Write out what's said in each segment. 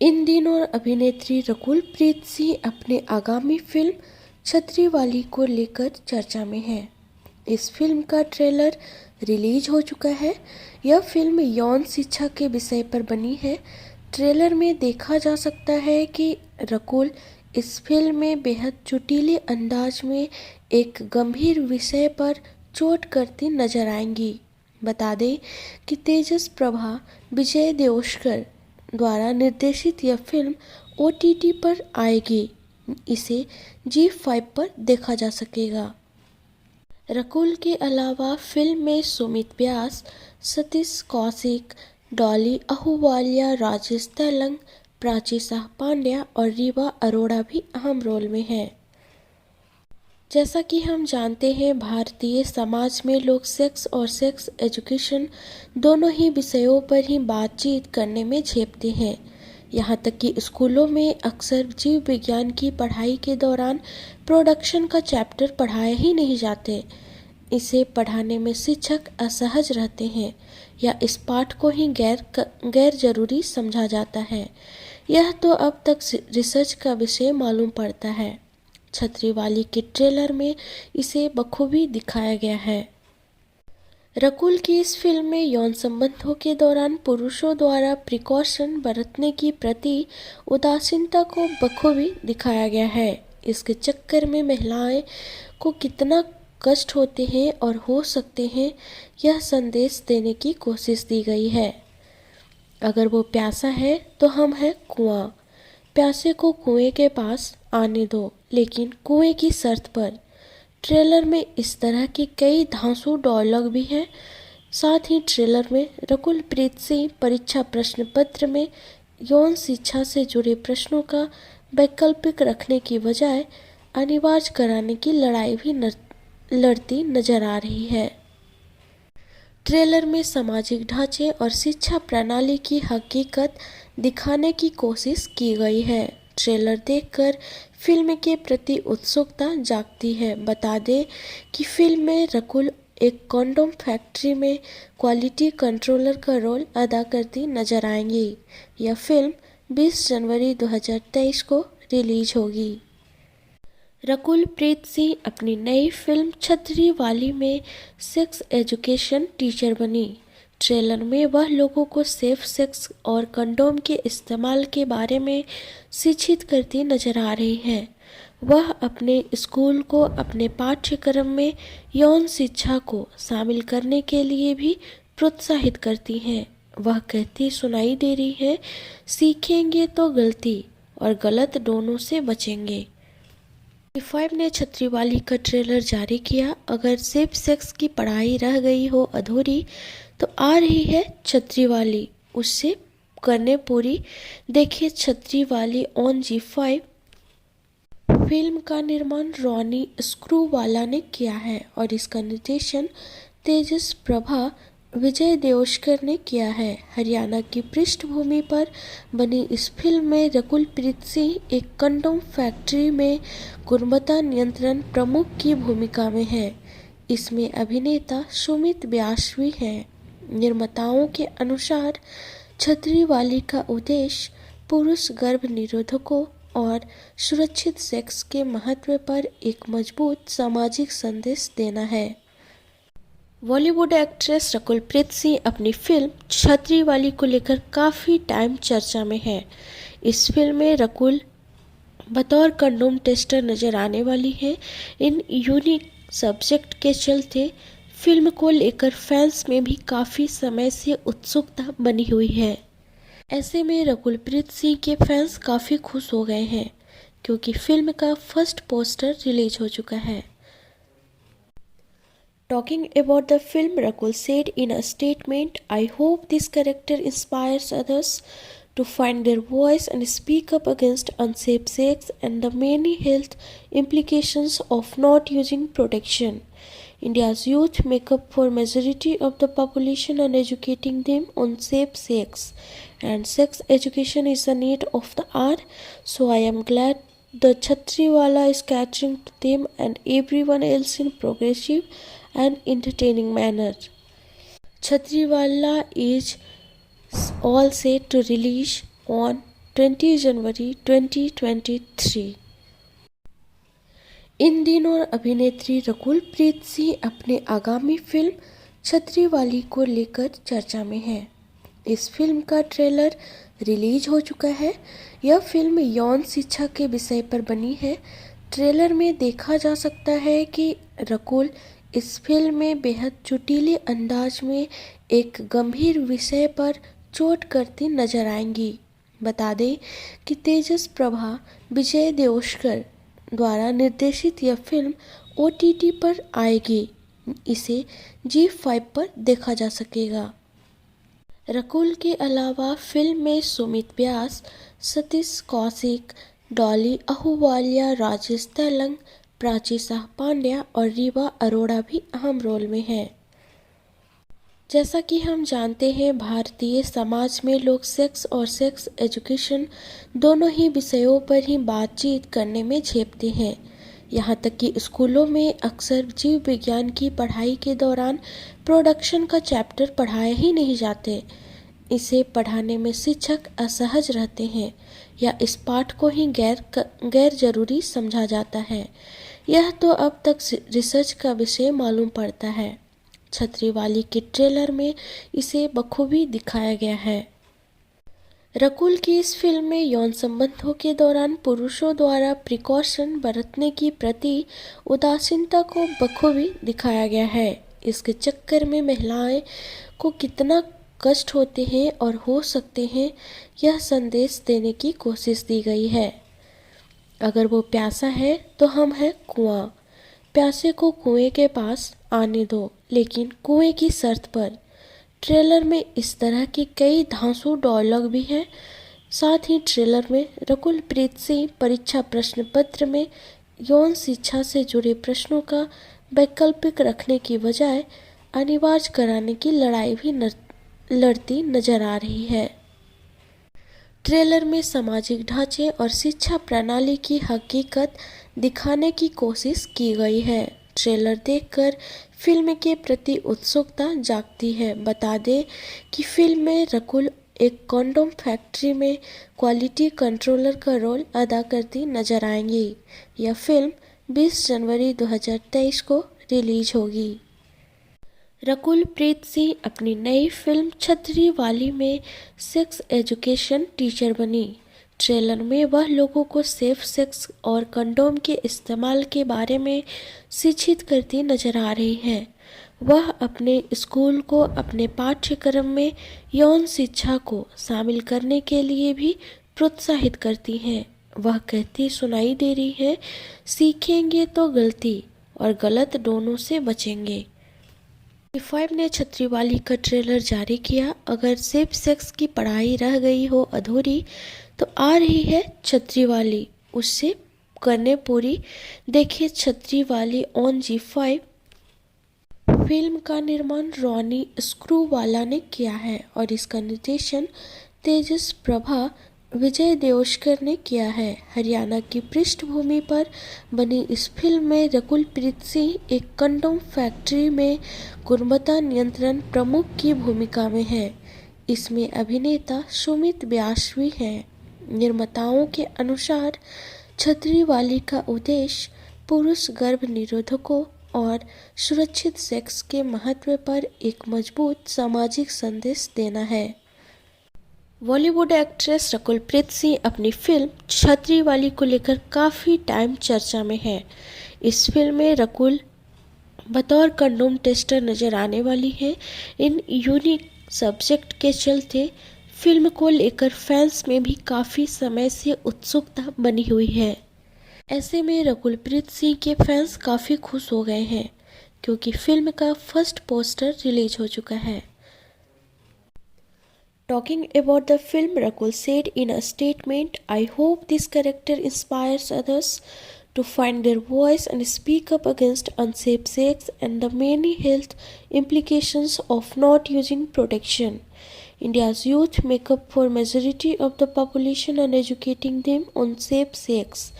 इन दिनों अभिनेत्री रकुल प्रीत सिंह अपनी आगामी फिल्म छतरीवाली को लेकर चर्चा में है। इस फिल्म का ट्रेलर रिलीज हो चुका है। यह फिल्म यौन शिक्षा के विषय पर बनी है। ट्रेलर में देखा जा सकता है कि रकुल इस फिल्म में बेहद चुटीले अंदाज में एक गंभीर विषय पर चोट करती नजर आएंगी। बता दें कि तेजस प्रभा विजय देओस्कर द्वारा निर्देशित यह फिल्म OTT पर आएगी। इसे ZEE5 पर देखा जा सकेगा। रकुल के अलावा फिल्म में सुमित व्यास, सतीश कौशिक, डॉली आहूवालिया, राजेश तेलंग, प्राची शाह पांड्या और रीवा अरोड़ा भी अहम रोल में हैं। जैसा कि हम जानते हैं, भारतीय समाज में लोग सेक्स और सेक्स एजुकेशन दोनों ही विषयों पर ही बातचीत करने में झेपते हैं। यहाँ तक कि स्कूलों में अक्सर जीव विज्ञान की पढ़ाई के दौरान प्रोडक्शन का चैप्टर पढ़ाए ही नहीं जाते। इसे पढ़ाने में शिक्षक असहज रहते हैं या इस पाठ को ही गैर जरूरी समझा जाता है। यह तो अब तक रिसर्च का विषय मालूम पड़ता है। छतरीवाली के ट्रेलर में इसे बखूबी दिखाया गया है। रकुल की इस फिल्म में यौन संबंधों के दौरान पुरुषों द्वारा प्रिकॉशन बरतने की प्रति उदासीनता को बखूबी दिखाया गया है। इसके चक्कर में महिलाएं को कितना कष्ट होते हैं और हो सकते हैं, यह संदेश देने की कोशिश दी गई है। अगर वो प्यासा है तो हम हैं कुआं, प्यासे को कुएं के पास आने दो, लेकिन कुएं की शर्त पर। ट्रेलर में इस तरह के कई धांसू डायलॉग भी हैं। साथ ही ट्रेलर में रकुल प्रीत सिंह परीक्षा प्रश्न पत्र में यौन शिक्षा से जुड़े प्रश्नों का वैकल्पिक रखने की बजाय अनिवार्य कराने की लड़ाई भी लड़ती नजर आ रही है। ट्रेलर में सामाजिक ढांचे और शिक्षा प्रणाली की हकीकत दिखाने की कोशिश की गई है। ट्रेलर देखकर फिल्म के प्रति उत्सुकता जागती है। बता दें कि फिल्म में रकुल एक कॉन्डोम फैक्ट्री में क्वालिटी कंट्रोलर का रोल अदा करती नजर आएंगी। यह फिल्म 20 जनवरी 2023 को रिलीज होगी। रकुल प्रीत सिंह अपनी नई फिल्म छतरीवाली में सेक्स एजुकेशन टीचर बनी। ट्रेलर में वह लोगों को सेफ सेक्स और कंडोम के इस्तेमाल के बारे में शिक्षित करती नजर आ रही हैं। वह अपने स्कूल को अपने पाठ्यक्रम में यौन शिक्षा को शामिल करने के लिए भी प्रोत्साहित करती हैं। वह कहती सुनाई दे रही है, सीखेंगे तो गलती और गलत दोनों से बचेंगे। ZEE5 ने छतरीवाली का ट्रेलर जारी किया। अगर सेफ सेक्स की पढ़ाई रह गई हो अधूरी, तो आ रही है छतरीवाली, उससे करने पूरी। देखिए छतरीवाली ऑन ZEE5। फिल्म का निर्माण रॉनी स्क्रूवाला ने किया है और इसका निर्देशन तेजस प्रभा विजय देओस्कर ने किया है। हरियाणा की पृष्ठभूमि पर बनी इस फिल्म में रकुल प्रीत सिंह एक कंडोम फैक्ट्री में गुणवत्ता नियंत्रण प्रमुख की भूमिका में है। इसमें अभिनेता सुमित व्यास भी हैं। निर्माताओं के अनुसार छतरीवाली का उद्देश्य पुरुष गर्भ निरोधकों और सुरक्षित सेक्स के महत्व पर एक मजबूत सामाजिक संदेश देना है। बॉलीवुड एक्ट्रेस रकुल प्रीत सिंह अपनी फिल्म छतरीवाली को लेकर काफ़ी टाइम चर्चा में है। इस फिल्म में रकुल बतौर कंडोम टेस्टर नजर आने वाली है। इन यूनिक सब्जेक्ट के चलते फिल्म को लेकर फैंस में भी काफ़ी समय से उत्सुकता बनी हुई है। ऐसे में रकुल प्रीत सिंह के फैंस काफ़ी खुश हो गए हैं क्योंकि फिल्म का फर्स्ट पोस्टर रिलीज हो चुका है। Talking about the film, Rakul said in a statement, "I hope this character inspires others to find their voice and speak up against unsafe sex and the many health implications of not using protection. India's youth make up for majority of the population and educating them on safe sex and sex education is a need of the hour. So I am glad the Chhatriwala is catering to them and everyone else in progressive and entertaining manner." Chhatriwala is all set to release on 20 जनवरी 2023। इन दिनों अभिनेत्री रकुल प्रीत सिंह अपने आगामी film छतरीवाली को लेकर चर्चा में है। इस फिल्म का ट्रेलर रिलीज हो चुका है। यह फिल्म यौन शिक्षा के विषय पर बनी है। ट्रेलर में देखा जा सकता है कि रकुल इस फिल्म में बेहद चुटीले अंदाज में एक गंभीर विषय पर चोट करती नजर आएंगी। बता दें कि तेजस प्रभा विजय देओस्कर द्वारा निर्देशित यह फिल्म OTT पर आएगी। इसे ZEE5 पर देखा जा सकेगा। रकुल के अलावा फिल्म में सुमित व्यास, सतीश कौशिक, डॉली आहूवालिया, राजेश तेलंग, प्राची शाह पांड्या और रीवा अरोड़ा भी अहम रोल में हैं। जैसा कि हम जानते हैं, भारतीय समाज में लोग सेक्स और सेक्स एजुकेशन दोनों ही विषयों पर ही बातचीत करने में झेपते हैं। यहाँ तक कि स्कूलों में अक्सर जीव विज्ञान की पढ़ाई के दौरान प्रोडक्शन का चैप्टर पढ़ाए ही नहीं जाते। इसे पढ़ाने में शिक्षक असहज रहते हैं या इस पाठ को ही गैर जरूरी समझा जाता है। यह तो अब तक रिसर्च का विषय मालूम पड़ता है। छतरीवाली के ट्रेलर में इसे बखूबी दिखाया गया है। रकुल की इस फिल्म में यौन संबंधों के दौरान पुरुषों द्वारा प्रिकॉशन बरतने की प्रति उदासीनता को बखूबी दिखाया गया है। इसके चक्कर में महिलाएं को कितना कष्ट होते हैं और हो सकते हैं, यह संदेश देने की कोशिश की गई है। अगर वो प्यासा है तो हम हैं कुआं। प्यासे को कुएं के पास आने दो, लेकिन कुएं की शर्त पर। ट्रेलर में इस तरह के कई धांसू डायलॉग भी हैं। साथ ही ट्रेलर में रकुल प्रीत सिंह परीक्षा प्रश्न पत्र में यौन शिक्षा से जुड़े प्रश्नों का वैकल्पिक रखने की बजाय अनिवार्य कराने की लड़ाई भी लड़ती नजर आ रही है। ट्रेलर में सामाजिक ढांचे और शिक्षा प्रणाली की हकीकत दिखाने की कोशिश की गई है। ट्रेलर देखकर फिल्म के प्रति उत्सुकता जागती है। बता दें कि फिल्म में रकुल एक कॉन्डोम फैक्ट्री में क्वालिटी कंट्रोलर का रोल अदा करती नजर आएंगी। यह फिल्म 20 जनवरी 2023 को रिलीज होगी। रकुल प्रीत सिंह अपनी नई फिल्म छतरीवाली में सेक्स एजुकेशन टीचर बनी। ट्रेलर में वह लोगों को सेफ सेक्स और कंडोम के इस्तेमाल के बारे में शिक्षित करती नजर आ रही हैं। वह अपने स्कूल को अपने पाठ्यक्रम में यौन शिक्षा को शामिल करने के लिए भी प्रोत्साहित करती हैं। वह कहती सुनाई दे रही है, सीखेंगे तो गलती और गलत दोनों से बचेंगे। ZEE5 ने छतरीवाली का ट्रेलर जारी किया। अगर सेफ सेक्स की पढ़ाई रह गई हो अधूरी, तो आ रही है छतरीवाली, उससे करने पूरी। देखिए छतरीवाली ऑन ZEE5। फिल्म का निर्माण रॉनी स्क्रूवाला ने किया है और इसका निर्देशन तेजस प्रभा विजय देओस्कर ने किया है। हरियाणा की पृष्ठभूमि पर बनी इस फिल्म में रकुल प्रीत सिंह एक कंडोम फैक्ट्री में गुणवत्ता नियंत्रण प्रमुख की भूमिका में है। इसमें अभिनेता सुमित व्यास भी हैं। निर्माताओं के अनुसार छतरीवाली का उद्देश्य पुरुष गर्भ निरोधकों और सुरक्षित सेक्स के महत्व पर एक मजबूत सामाजिक संदेश देना है। बॉलीवुड एक्ट्रेस रकुल प्रीत सिंह अपनी फिल्म छतरीवाली को लेकर काफ़ी टाइम चर्चा में है। इस फिल्म में रकुल बतौर कंडोम टेस्टर नजर आने वाली है। इन यूनिक सब्जेक्ट के चलते फिल्म को लेकर फैंस में भी काफ़ी समय से उत्सुकता बनी हुई है। ऐसे में रकुल प्रीत सिंह के फैंस काफ़ी खुश हो गए हैं क्योंकि फिल्म का फर्स्ट पोस्टर रिलीज हो चुका है। Talking about the film, Rakul said in a statement, "I hope this character inspires others to find their voice and speak up against unsafe sex and the many health implications of not using protection. India's youth make up for majority of the population and educating them on safe sex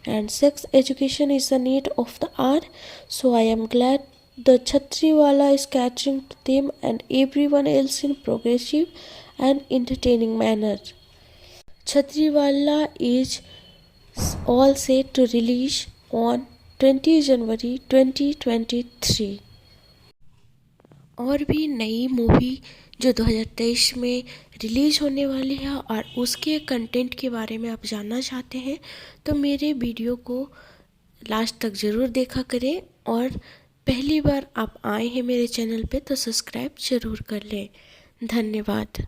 and sex education is the need of the hour. So I am glad the Chhatriwala is catering to them and everyone else in progressive and entertaining manner." छतरीवाला is all set to release on 20 जनवरी 2023। और भी नई movie जो 2023 में release होने वाली है और उसके कंटेंट के बारे में आप जानना चाहते हैं तो मेरे वीडियो को लास्ट तक ज़रूर देखा करें, और पहली बार आप आए हैं मेरे चैनल पे तो सब्सक्राइब ज़रूर कर लें। धन्यवाद।